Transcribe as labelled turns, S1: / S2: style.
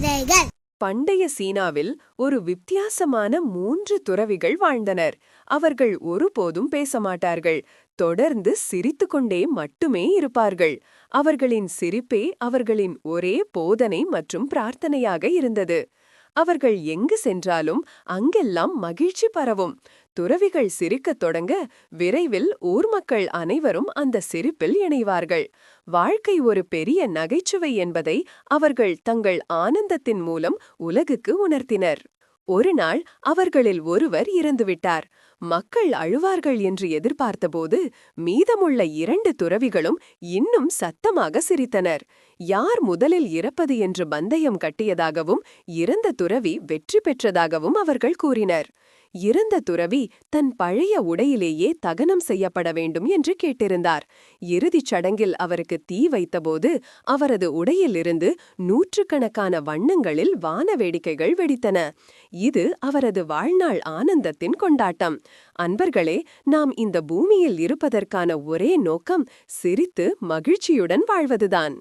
S1: கதைகள்.
S2: பண்டைய சீனாவில் ஒரு வித்தியாசமான 3 துறவிகள் வாழ்ந்தனர். அவர்கள் ஒருபோதும் பேச மாட்டார்கள். தொடர்ந்து சிரித்துக்கொண்டே மட்டுமே இருப்பார்கள். அவர்களின் சிரிப்பே அவர்களின் ஒரே போதனை மற்றும் பிரார்த்தனையாக இருந்தது. அவர்கள் எங்கு சென்றாலும் அங்கெல்லாம் மகிழ்ச்சி பரவும். துறவிகள் சிரிக்கத் தொடங்க விரைவில் ஊர் மக்கள் அனைவரும் அந்த சிரிப்பில் இணைவார்கள். வாழ்க்கை ஒரு பெரிய நகைச்சுவை என்பதை அவர்கள் தங்கள் ஆனந்தத்தின் மூலம் உலகுக்கு உணர்த்தினர். ஒரு நாள் அவர்களில் ஒருவர் இறந்துவிட்டார். மக்கள் அழுவார்கள் என்று எதிர்பார்த்தபோது மீதமுள்ள 2 துறவிகளும் இன்னும் சத்தமாக சிரித்தனர். யார் முதலில் இறப்பது என்று பந்தயம் கட்டியதாகவும் இறந்த துறவி வெற்றி பெற்றதாகவும் அவர்கள் கூறினர். இறந்த துறவி தன் பழைய உடையிலேயே தகனம் செய்யப்பட வேண்டும் என்று கேட்டிருந்தார். இறுதிச் சடங்கில் அவருக்கு தீ வைத்தபோது அவரது உடையிலிருந்து நூற்றுக்கணக்கான வண்ணங்களில் வான வேடிக்கைகள் வெடித்தன. இது அவரது வாழ்நாள் ஆனந்தத்தின் கொண்டாட்டம். அன்பர்களே, நாம் இந்த பூமியில் இருப்பதற்கான ஒரே நோக்கம் சிரித்து மகிழ்ச்சியுடன் வாழ்வதுதான்.